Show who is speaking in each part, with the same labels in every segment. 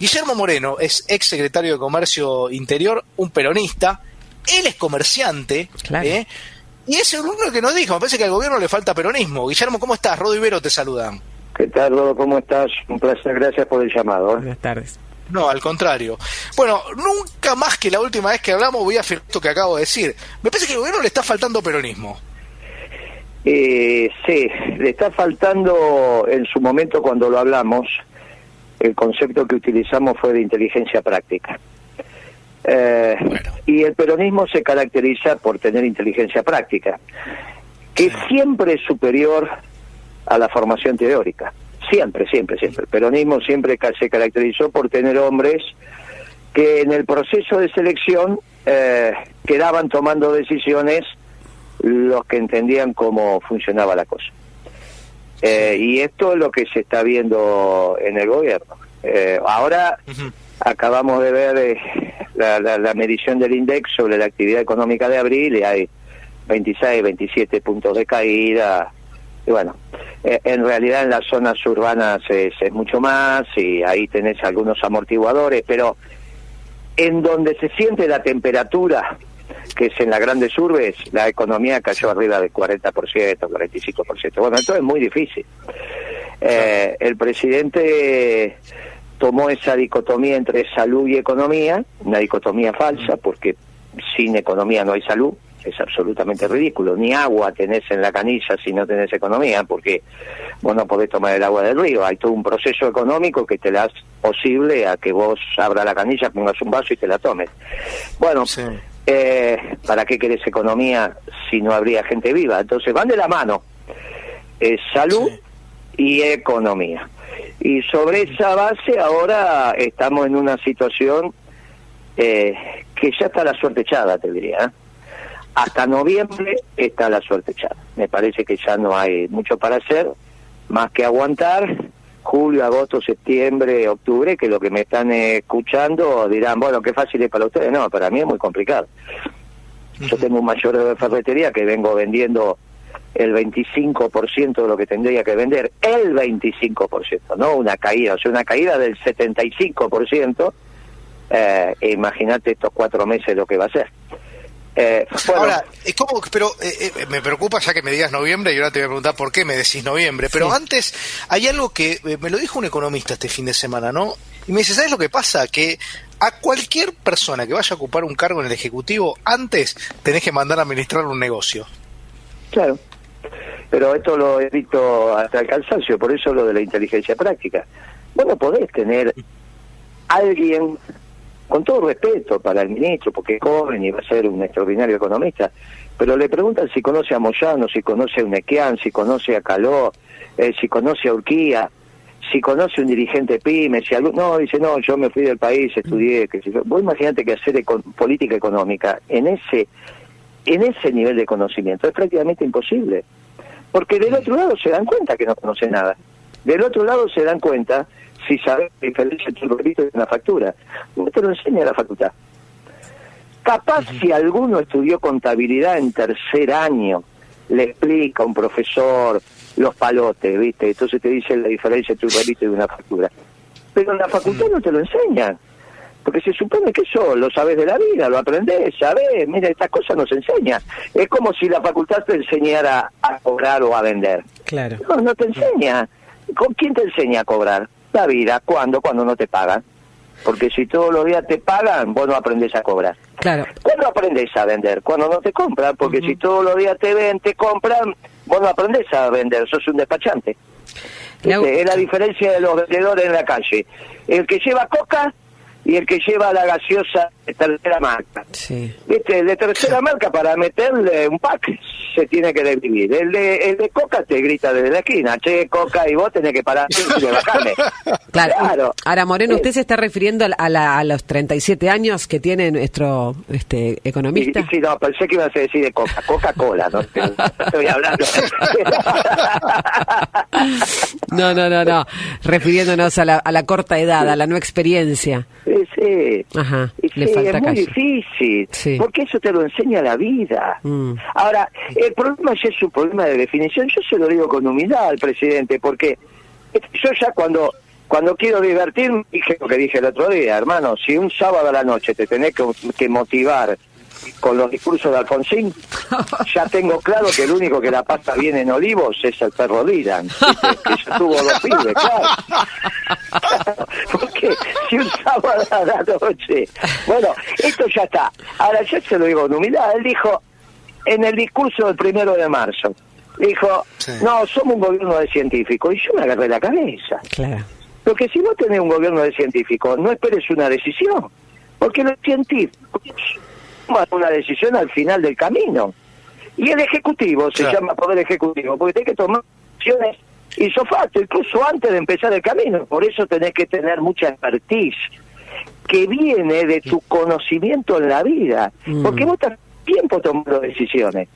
Speaker 1: Guillermo Moreno es ex secretario de Comercio Interior, un peronista, él es comerciante,
Speaker 2: claro.
Speaker 1: Y es el único que nos dijo, me parece que al gobierno le falta peronismo. Guillermo, ¿cómo estás? Rodo Ibero te saludan.
Speaker 3: ¿Qué tal, Rodo? ¿Cómo estás? Un placer, gracias por el llamado.
Speaker 2: Buenas tardes.
Speaker 1: No, al contrario. Bueno, nunca más que la última vez que hablamos voy a afirmar esto que acabo de decir. Me parece que al gobierno le está faltando peronismo.
Speaker 3: Sí, le está faltando, en su momento cuando lo hablamos, el concepto que utilizamos fue de inteligencia práctica. Y el peronismo se caracteriza por tener inteligencia práctica, que siempre es superior a la formación teórica. Siempre. El peronismo siempre se caracterizó por tener hombres que en el proceso de selección quedaban tomando decisiones los que entendían cómo funcionaba la cosa. Y esto es lo que se está viendo en el gobierno. Ahora acabamos de ver la medición del INDEX sobre la actividad económica de abril y hay 26, 27 puntos de caída. Y bueno, en realidad en las zonas urbanas es mucho más y ahí tenés algunos amortiguadores, pero en donde se siente la temperatura, que es en las grandes urbes, la economía cayó arriba del 40%, 45%. Bueno, esto es muy difícil. El presidente tomó esa dicotomía entre salud y economía, una dicotomía falsa, porque sin economía no hay salud. Es absolutamente ridículo. Ni agua tenés en la canilla si no tenés economía, porque vos no podés tomar el agua del río. Hay todo un proceso económico que te la hace posible a que vos abras la canilla, pongas un vaso y te la tomes. Bueno, sí. ¿Para qué querés economía si no habría gente viva? Entonces van de la mano, salud y economía. Y sobre esa base ahora estamos en una situación que ya está la suerte echada, te diría, Hasta noviembre está la suerte echada. Me parece que ya no hay mucho para hacer, más que aguantar. Julio, agosto, septiembre, octubre, que lo que me están escuchando dirán, bueno, qué fácil es para ustedes. No, para mí es muy complicado. Yo tengo un mayor de ferretería que vengo vendiendo el 25% de lo que tendría que vender, el 25%, no una caída, o sea, una caída del 75%. Imagínate estos 4 meses lo que va a ser. Bueno.
Speaker 1: Ahora, ¿cómo? Pero me preocupa ya que me digas noviembre y ahora te voy a preguntar por qué me decís noviembre, pero antes hay algo que me lo dijo un economista este fin de semana, ¿no? Y me dice, ¿sabes lo que pasa? Que a cualquier persona que vaya a ocupar un cargo en el Ejecutivo, antes tenés que mandar a administrar un negocio.
Speaker 3: Claro, pero esto lo he visto hasta el cansancio, por eso lo de la inteligencia práctica. Vos no podés tener alguien, con todo respeto para el ministro, porque es joven y va a ser un extraordinario economista, pero le preguntan si conoce a Moyano, si conoce a Unequian, si conoce a Caló, si conoce a Urquía, si conoce a un dirigente PYME, si algo... No, dice, no, yo me fui del país, estudié, que si... Vos imaginate que hacer política económica en ese nivel de conocimiento es prácticamente imposible, porque del otro lado se dan cuenta que no conoce nada, del otro lado se dan cuenta si sabes la diferencia entre un repito y una factura. No te lo enseña la facultad. Capaz si alguno estudió contabilidad en tercer año, le explica a un profesor los palotes, ¿viste? Entonces te dice la diferencia entre un repito y una factura. Pero en la facultad no te lo enseñan, porque se supone que eso lo sabes de la vida, lo aprendés, sabés, mira, estas cosas no se enseñan. Es como si la facultad te enseñara a cobrar o a vender.
Speaker 2: Claro.
Speaker 3: No te enseña. ¿Con quién te enseña a cobrar? La vida. ¿Cuándo? Cuando no te pagan. Porque si todos los días te pagan, vos no aprendés a cobrar.
Speaker 2: Claro.
Speaker 3: ¿Cuándo aprendés a vender? Cuando no te compran. Porque si todos los días te compran, vos no aprendés a vender, sos un despachante. Es la diferencia de los vendedores en la calle. El que lleva coca y el que lleva la gaseosa de tercera marca. Sí. ¿Viste? De tercera marca, para meterle un pack se tiene que desvivir. El de coca te grita desde la esquina, che, coca, y vos tenés que parar y bajarme.
Speaker 2: Claro. Ahora, Moreno, ¿usted se está refiriendo a los 37 años que tiene nuestro economista?
Speaker 3: Sí, no, pensé que ibas a decir de Coca-Cola, ¿no? Estoy hablando.
Speaker 2: No. Refiriéndonos a la corta edad, a la no experiencia.
Speaker 3: Sí.
Speaker 2: Ajá,
Speaker 3: le falta es muy difícil, porque eso te lo enseña la vida. Ahora, el problema ya es un problema de definición. Yo se lo digo con humildad al presidente, porque yo ya cuando Cuando quiero divertirme, dije lo que dije el otro día, hermano, si un sábado a la noche te tenés que motivar con los discursos de Alfonsín, ya tengo claro que el único que la pasa bien en Olivos es el perro Dylan, que ya tuvo 2 pibes, claro. Porque si un sábado a la noche... Bueno, esto ya está. Ahora yo se lo digo con humildad. Él dijo, en el discurso del 1 de marzo, dijo, no, somos un gobierno de científicos. Y yo me agarré la cabeza.
Speaker 2: Claro.
Speaker 3: Porque si vos tenés un gobierno de científicos, no esperes una decisión. Porque los científicos toman una decisión al final del camino. Y el Ejecutivo se llama Poder Ejecutivo, porque tenés que tomar decisiones isofacto, incluso antes de empezar el camino. Por eso tenés que tener mucha expertise, que viene de tu conocimiento en la vida. Porque vos estás tiempo tomando decisiones.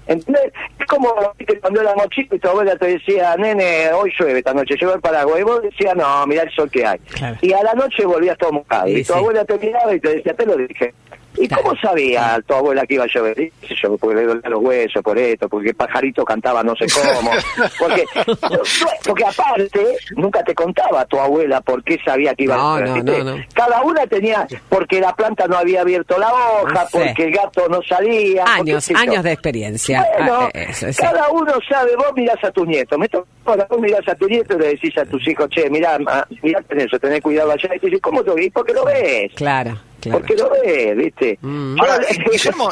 Speaker 3: ¿Entendés? Es como cuando éramos chicos y tu abuela te decía, nene, hoy llueve esta noche, lleva el paraguas. Y vos decías, no, mirá el sol que hay. Claro. Y a la noche volvías todo mojado. Y tu abuela te miraba y te decía, te lo dije. ¿Y cómo sabía tu abuela que iba a llover? Yo, porque le dolía los huesos, por esto, porque el pajarito cantaba no sé cómo. Porque aparte, nunca te contaba tu abuela por qué sabía que iba a llover. No. Cada una tenía, porque la planta no había abierto la hoja, porque el gato no salía.
Speaker 2: Años de experiencia.
Speaker 3: Bueno, cada uno sabe, vos mirás a tus nietos. Vos mirás a tu nieto y le decís a tus hijos, che, mirá en eso, tenés cuidado allá. Y te decís, ¿cómo te ves? Porque lo ves.
Speaker 2: Claro.
Speaker 3: Porque lo ves, ¿viste?
Speaker 1: Ahora, Guillermo,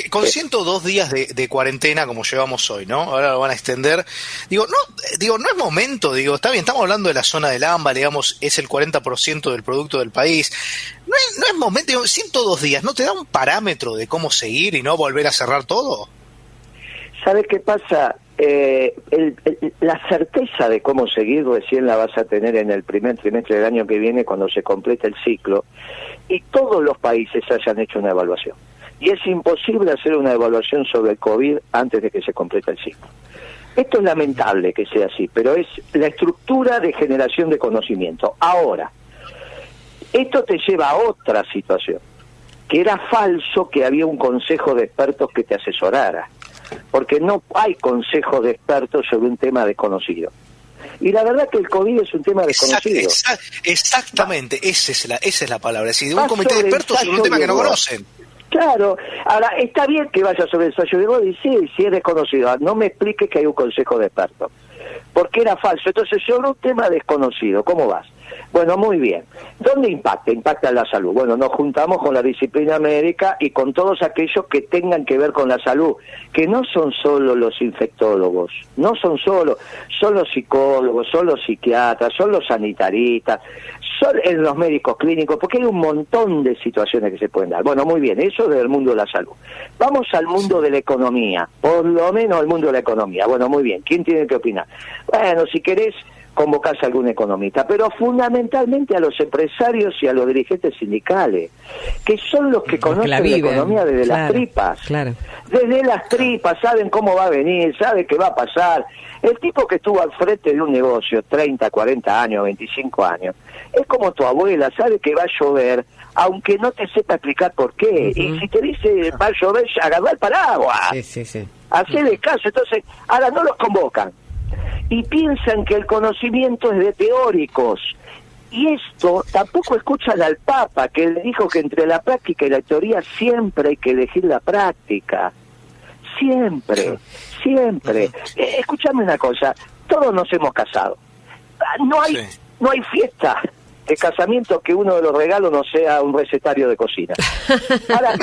Speaker 1: con 102 días de cuarentena como llevamos hoy, ¿no? Ahora lo van a extender. Digo, no es momento, está bien, estamos hablando de la zona del AMBA, digamos, es el 40% del producto del país. No es momento, 102 días, ¿no te da un parámetro de cómo seguir y no volver a cerrar todo?
Speaker 3: ¿Sabes qué pasa? La certeza de cómo seguir recién la vas a tener en el primer trimestre del año que viene, cuando se complete el ciclo y todos los países hayan hecho una evaluación. Y es imposible hacer una evaluación sobre el COVID antes de que se complete el ciclo. Esto es lamentable que sea así, pero es la estructura de generación de conocimiento. Ahora, esto te lleva a otra situación, que era falso que había un consejo de expertos que te asesorara, porque no hay consejo de expertos sobre un tema desconocido. Y la verdad que el COVID es un tema desconocido.
Speaker 1: Exactamente, esa es la palabra. Es decir, un comité de expertos sobre un tema que no conocen.
Speaker 3: Claro, ahora está bien que vaya sobre el ensayo de Body, sí, si es desconocido. No me expliques que hay un consejo de expertos, porque era falso. Entonces, sobre un tema desconocido, ¿cómo vas? Bueno, muy bien. ¿Dónde impacta? Impacta en la salud. Bueno, nos juntamos con la disciplina médica y con todos aquellos que tengan que ver con la salud, que no son solo los infectólogos, no son los psicólogos, son los psiquiatras, son los sanitaristas, son los médicos clínicos, porque hay un montón de situaciones que se pueden dar. Bueno, muy bien, eso del mundo de la salud. Vamos al mundo de la economía, por lo menos al mundo de la economía. Bueno, muy bien, ¿quién tiene que opinar? Bueno, si querés, convocás a algún economista, pero fundamentalmente a los empresarios y a los dirigentes sindicales, que son los que conocen la economía desde las tripas. Claro. Desde las tripas, saben cómo va a venir, saben qué va a pasar. El tipo que estuvo al frente de un negocio 30, 40 años, 25 años, es como tu abuela, sabe que va a llover, aunque no te sepa explicar por qué. Y si te dice va a llover, agarrá el paraguas. Sí. Hacele caso. Entonces, ahora no los convocan. Y piensan que el conocimiento es de teóricos. Y esto tampoco escuchan al Papa, que le dijo que entre la práctica y la teoría siempre hay que elegir la práctica. Siempre. Escúchame una cosa, todos nos hemos casado. No hay fiesta de casamiento que uno de los regalos no sea un recetario de cocina. Ahora,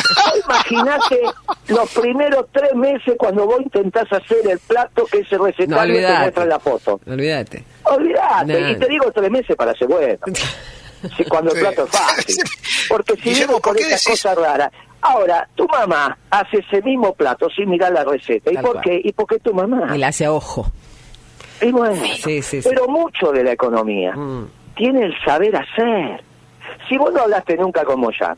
Speaker 3: imagínate los primeros 3 meses cuando vos intentás hacer el plato que ese recetario te muestra en la foto.
Speaker 2: Olvídate.
Speaker 3: Y te digo 3 meses para ser bueno. Cuando el plato es fácil. Porque si vivo con esas cosas raras. Ahora, tu mamá hace ese mismo plato sin mirar la receta. ¿Y por qué? ¿Y por qué tu mamá?
Speaker 2: Y la hace a ojo.
Speaker 3: Y bueno, pero mucho de la economía tiene el saber hacer. Si vos no hablaste nunca con Moyano,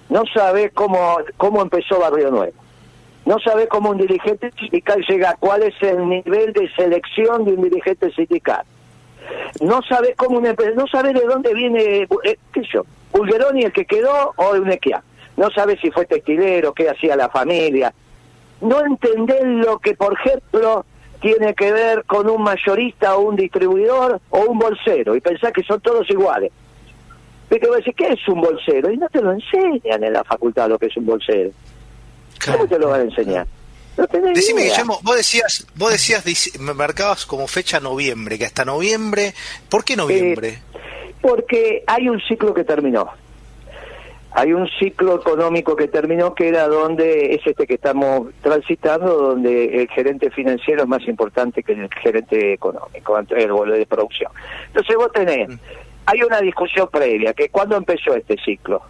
Speaker 3: no sabés cómo empezó Barrio Nuevo, no sabés cómo un dirigente sindical llega, cuál es el nivel de selección de un dirigente sindical, no sabés cómo no sabés de dónde viene, Bulgeroni el que quedó o Unequia, no sabés si fue textilero, qué hacía la familia, no entendés lo que, por ejemplo, tiene que ver con un mayorista o un distribuidor o un bolsero, y pensás que son todos iguales. Pero vos decís, ¿qué es un bolsero? Y no te lo enseñan en la facultad lo que es un bolsero.
Speaker 1: Claro.
Speaker 3: ¿Cómo te lo van a enseñar? No tenés
Speaker 1: Decime,
Speaker 3: idea.
Speaker 1: Guillermo, vos decías, me marcabas como fecha noviembre, que hasta noviembre. ¿Por qué noviembre?
Speaker 3: Porque hay un ciclo que terminó. Hay un ciclo económico que terminó, que era donde es este que estamos transitando, donde el gerente financiero es más importante que el gerente económico, el de producción. Entonces vos tenés, hay una discusión previa, que ¿cuándo empezó este ciclo?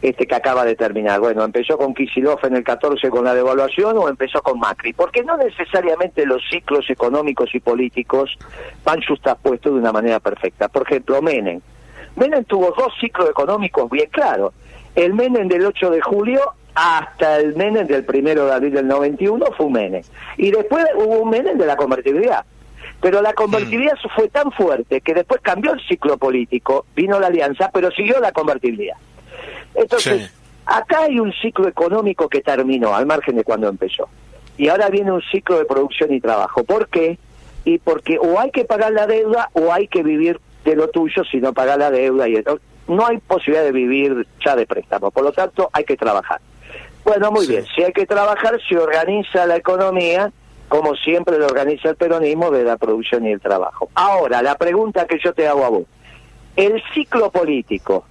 Speaker 3: Este que acaba de terminar. Bueno, ¿empezó con Kicillof en el 14 con la devaluación o empezó con Macri? Porque no necesariamente los ciclos económicos y políticos van justapuestos de una manera perfecta. Por ejemplo, Menem tuvo dos ciclos económicos bien claros. El Menem del 8 de julio hasta el Menem del 1 de abril del 91 fue un Menem. Y después hubo un Menem de la convertibilidad. Pero la convertibilidad fue tan fuerte que después cambió el ciclo político, vino la alianza, pero siguió la convertibilidad. Entonces, acá hay un ciclo económico que terminó, al margen de cuando empezó. Y ahora viene un ciclo de producción y trabajo. ¿Por qué? Y porque o hay que pagar la deuda o hay que vivir de lo tuyo si no pagar la deuda. Y no hay posibilidad de vivir ya de préstamo. Por lo tanto, hay que trabajar. Bueno, muy bien. Si hay que trabajar, se organiza la economía, como siempre lo organiza el peronismo, de la producción y el trabajo. Ahora, la pregunta que yo te hago a vos. ¿El ciclo político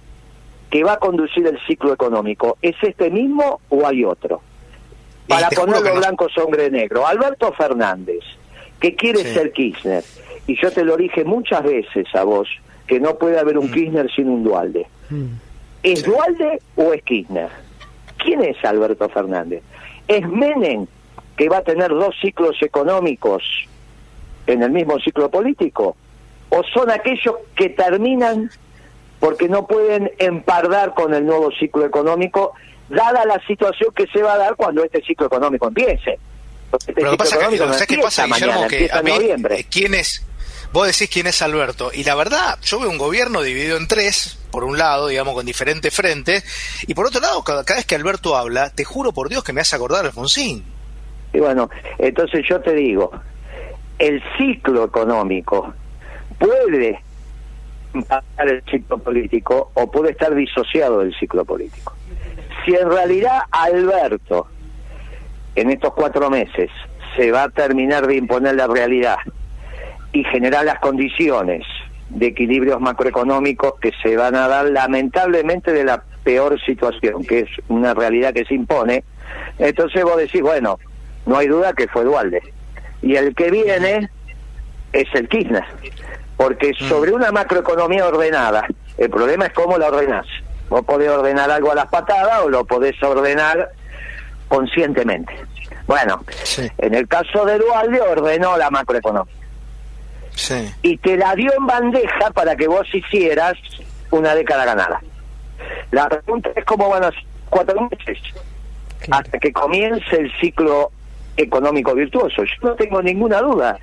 Speaker 3: que va a conducir el ciclo económico es este mismo o hay otro? Para ponerlo blanco sobre negro, Alberto Fernández, que quiere ser Kirchner, y yo te lo dije muchas veces a vos, que no puede haber un Kirchner sin un Duhalde. ¿Es Duhalde o es Kirchner? ¿Quién es Alberto Fernández? ¿Es Menem, que va a tener dos ciclos económicos en el mismo ciclo político? ¿O son aquellos que terminan porque no pueden empardar con el nuevo ciclo económico, dada la situación que se va a dar cuando este ciclo económico empiece?
Speaker 1: Pero lo que pasa es que pasa, Guillermo, que a mí,
Speaker 3: noviembre.
Speaker 1: Vos decís quién es Alberto, y la verdad, yo veo un gobierno dividido en tres, por un lado, digamos, con diferentes frentes, y por otro lado, cada vez que Alberto habla, te juro por Dios que me hace acordar a Alfonsín.
Speaker 3: Y bueno, entonces yo te digo, el ciclo económico puede impactar el ciclo político o puede estar disociado del ciclo político. Si en realidad Alberto en estos 4 meses se va a terminar de imponer la realidad y generar las condiciones de equilibrios macroeconómicos que se van a dar lamentablemente de la peor situación, que es una realidad que se impone, entonces vos decís, bueno, no hay duda que fue Duhalde, y el que viene es el Kirchner. Porque sobre una macroeconomía ordenada, el problema es cómo la ordenás. Vos podés ordenar algo a las patadas o lo podés ordenar conscientemente. Bueno, en el caso de Duhalde ordenó la macroeconomía. Y te la dio en bandeja para que vos hicieras una década ganada. La pregunta es cómo van a ser 4 meses hasta que comience el ciclo económico virtuoso. Yo no tengo ninguna duda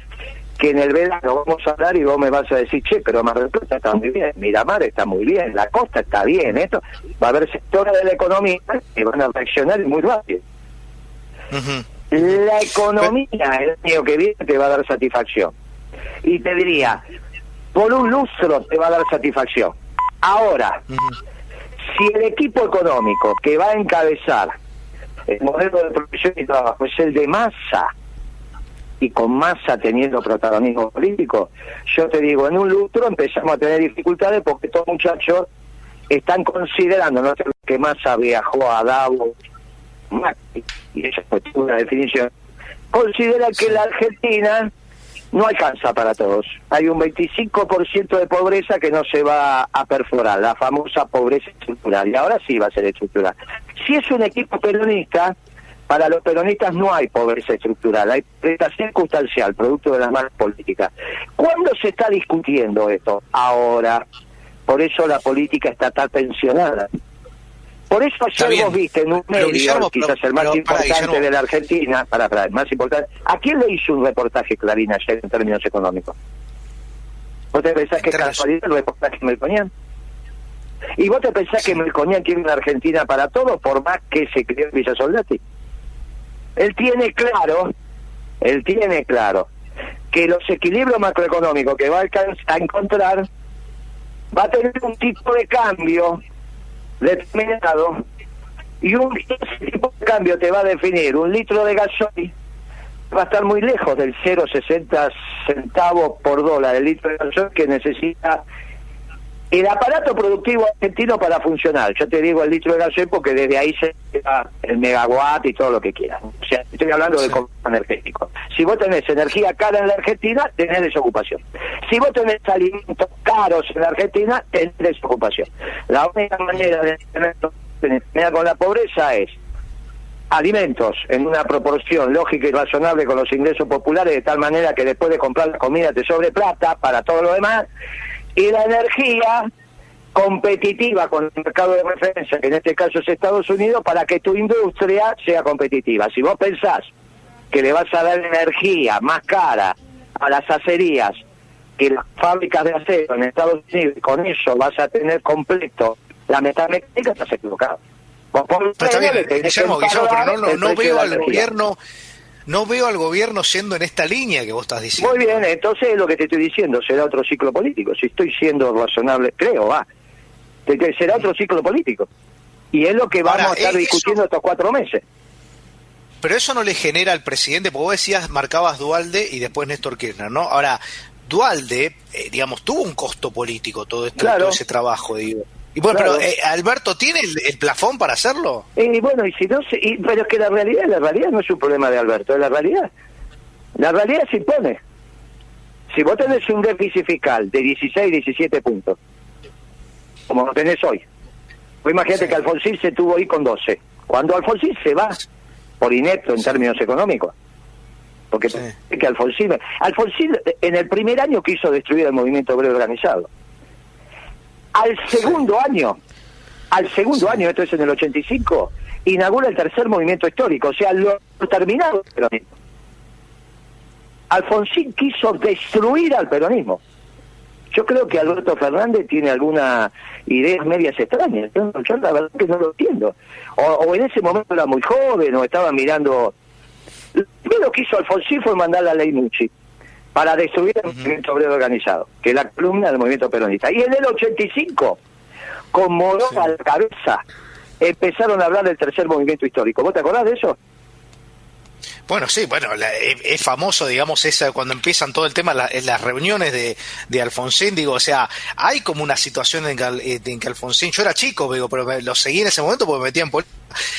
Speaker 3: que en el verano vamos a hablar y vos me vas a decir, che, pero Mar del Plata está muy bien, Miramar está muy bien, la costa está bien, esto va a haber sectores de la economía que van a reaccionar muy rápido. La economía el año que viene te va a dar satisfacción. Y te diría, por un lustro te va a dar satisfacción. Ahora, si el equipo económico que va a encabezar el modelo de producción y trabajo es el de Massa, y con Massa teniendo protagonismo político, yo te digo, en un lustro empezamos a tener dificultades porque estos muchachos están considerando, no sé, que Massa viajó a Davos, y esa es una definición, considera que la Argentina no alcanza para todos. Hay un 25% de pobreza que no se va a perforar, la famosa pobreza estructural, y ahora sí va a ser estructural. Si es un equipo peronista, para los peronistas no hay pobreza estructural, hay pobreza circunstancial, producto de las malas políticas. ¿Cuándo se está discutiendo esto? Ahora. Por eso la política está tan tensionada. Por eso ayer vos viste en un medio, Guillermo, quizás el más importante de la Argentina, el más importante, ¿a quién le hizo un reportaje Clarín ayer en términos económicos? ¿Vos te pensás que es casualidad el reportaje Melconian? ¿Y vos te pensás que Melconian quiere una Argentina para todos, por más que se creó en Villa Soldati? Él tiene claro que los equilibrios macroeconómicos que va a encontrar va a tener un tipo de cambio determinado, y ese tipo de cambio te va a definir un litro de gasoil va a estar muy lejos del 0,60 centavos por dólar el litro de gasoil que necesita el aparato productivo argentino para funcionar. Yo te digo el litro de gasoil porque desde ahí se da el megawatt y todo lo que quieras. O sea, estoy hablando de consumo energético. Si vos tenés energía cara en la Argentina, tenés desocupación. Si vos tenés alimentos caros en la Argentina, tenés desocupación. La única manera de terminar con la pobreza es alimentos en una proporción lógica y razonable con los ingresos populares, de tal manera que después de comprar la comida te sobre plata para todo lo demás, y la energía competitiva con el mercado de referencia, que en este caso es Estados Unidos, para que tu industria sea competitiva. Si vos pensás que le vas a dar energía más cara a las acerías que las fábricas de acero en Estados Unidos, y con eso vas a tener completo la metalmecánica, estás equivocado.
Speaker 1: Pero está bien, Guillermo, pero no veo al gobierno... No veo al gobierno siendo en esta línea que vos estás diciendo.
Speaker 3: Muy bien, entonces lo que te estoy diciendo será otro ciclo político. Si estoy siendo razonable, creo, será otro ciclo político. Y es lo que vamos a estar discutiendo estos 4 meses.
Speaker 1: Pero eso no le genera al presidente, porque vos decías, marcabas Duhalde y después Néstor Kirchner, ¿no? Ahora, Duhalde, digamos, tuvo un costo político todo esto, claro, todo ese trabajo, digo. Y bueno, claro. Pero Alberto, ¿tiene el plafón para hacerlo?
Speaker 3: Y bueno, y si no, pero es que la realidad no es un problema de Alberto, es la realidad. La realidad se impone. Si vos tenés un déficit fiscal de 16, 17 puntos, como lo tenés hoy, pues imagínate que Alfonsín se tuvo ahí con 12. Cuando Alfonsín se va, por inepto en términos económicos, porque que Alfonsín en el primer año quiso destruir el movimiento obrero organizado. Al segundo año, esto es en el 85, inaugura el tercer movimiento histórico, o sea, lo terminado el peronismo. Alfonsín quiso destruir al peronismo. Yo creo que Alberto Fernández tiene algunas ideas medias extrañas. Yo la verdad que no lo entiendo. O en ese momento era muy joven, o estaba mirando... Lo primero que hizo Alfonsín fue mandar la ley Mucci para destruir el movimiento obrero organizado, que es la columna del movimiento peronista. Y en el 85, con Morón a la cabeza, empezaron a hablar del tercer movimiento histórico. ¿Vos te acordás de eso?
Speaker 1: Bueno, sí, bueno, es famoso, digamos, esa cuando empiezan todo el tema, en las reuniones de Alfonsín, digo, o sea, hay como una situación en que Alfonsín, yo era chico, digo, pero lo seguí en ese momento porque me metía en política,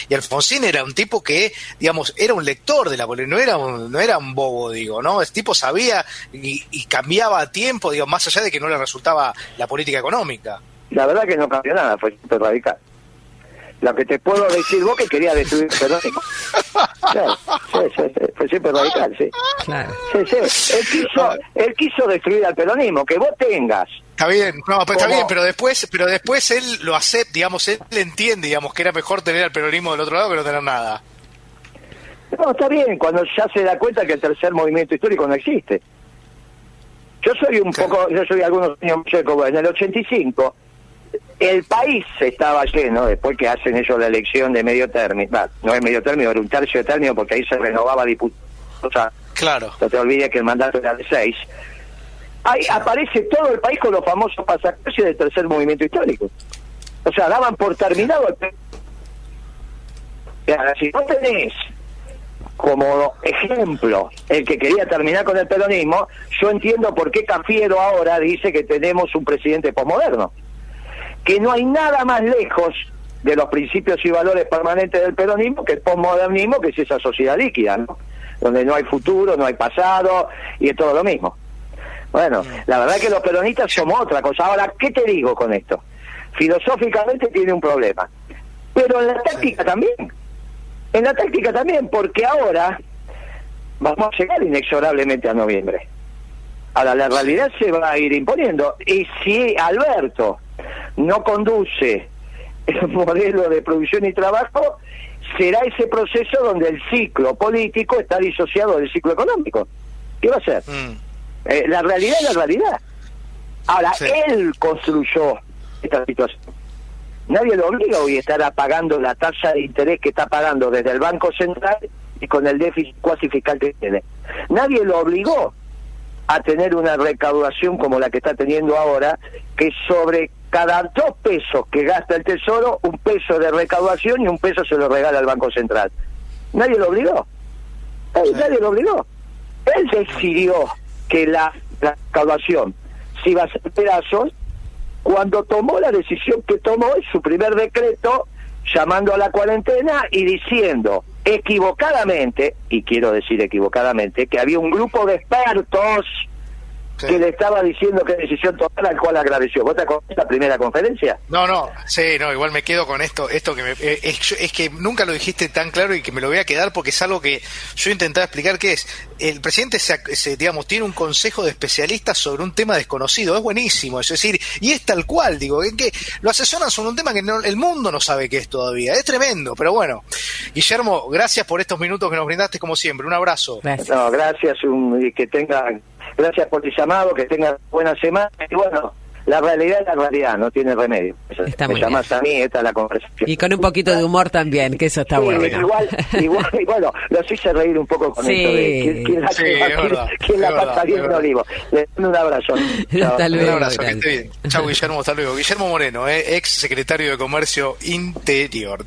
Speaker 1: y Alfonsín era un tipo que, digamos, era un lector de la política, no era un bobo, digo, ¿no? El tipo sabía y cambiaba a tiempo, digo, más allá de que no le resultaba la política económica.
Speaker 3: La verdad que no cambió nada, fue súper radical. Lo que te puedo decir vos que quería destruir el peronismo. Claro, sí, fue siempre radical, sí. Claro. Sí. Él quiso destruir al peronismo, que vos tengas.
Speaker 1: Está bien, no, pero está bien, pero después él lo acepta, digamos, él entiende, digamos, que era mejor tener al peronismo del otro lado que no tener nada.
Speaker 3: No, está bien, cuando ya se da cuenta que el tercer movimiento histórico no existe. Yo soy algunos años checo, en el 85 el país estaba lleno, después que hacen ellos la elección de medio término, no es medio término, era un tercio de término, porque ahí se renovaba diputado, o sea,
Speaker 1: claro.
Speaker 3: No te olvides que el mandato era de 6. Ahí aparece todo el país con los famosos pasacalle del tercer movimiento histórico. O sea, daban por terminado si no tenés como ejemplo el que quería terminar con el peronismo, yo entiendo por qué Cafiero ahora dice que tenemos un presidente posmoderno, que no hay nada más lejos de los principios y valores permanentes del peronismo que el posmodernismo, que es esa sociedad líquida, ¿no? Donde no hay futuro, no hay pasado y es todo lo mismo. Bueno, la verdad es que los peronistas somos otra cosa. Ahora, ¿qué te digo con esto? Filosóficamente tiene un problema, pero en la táctica también. En la táctica también, porque ahora vamos a llegar inexorablemente a noviembre. Ahora, la realidad se va a ir imponiendo. Y si Alberto no conduce el modelo de producción y trabajo, será ese proceso donde el ciclo político está disociado del ciclo económico. ¿Qué va a hacer? La realidad es la realidad. Ahora, él construyó esta situación. Nadie lo obliga hoy a estar pagando la tasa de interés que está pagando desde el Banco Central y con el déficit cuasi fiscal que tiene. Nadie lo obligó a tener una recaudación como la que está teniendo ahora, que sobre cada 2 pesos que gasta el Tesoro, 1 peso de recaudación y 1 peso se lo regala al Banco Central. Nadie lo obligó. Nadie lo obligó. Él decidió que la recaudación se iba a hacer pedazos cuando tomó la decisión que tomó en su primer decreto, llamando a la cuarentena y diciendo equivocadamente, y quiero decir equivocadamente, que había un grupo de expertos que le estaba diciendo qué decisión tomar, al cual agradeció. ¿Vos te acordás de la primera conferencia?
Speaker 1: No, igual me quedo con esto que es que nunca lo dijiste tan claro y que me lo voy a quedar porque es algo que yo intentaba explicar, que es, el presidente digamos, tiene un consejo de especialistas sobre un tema desconocido, es buenísimo, es decir, y es tal cual, digo, en que lo asesoran sobre un tema que el mundo no sabe qué es todavía, es tremendo, pero bueno. Guillermo, gracias por estos minutos que nos brindaste como siempre, un abrazo.
Speaker 3: Gracias. No, gracias, que tengan... Gracias por tu llamado, que tengas buena semana. Y bueno, la realidad es la realidad, no tiene remedio. Me llamas a mí, esta es la conversación.
Speaker 2: Y con un poquito de humor también, que eso está
Speaker 3: sí,
Speaker 2: bueno.
Speaker 3: Igual, y bueno, los hice reír un poco con esto de quién la pasa bien en Olivo. Les mando un abrazo.
Speaker 2: Hasta luego.
Speaker 1: Un abrazo, que esté bien. Chau, Guillermo, hasta luego. Guillermo Moreno, ex secretario de Comercio Interior.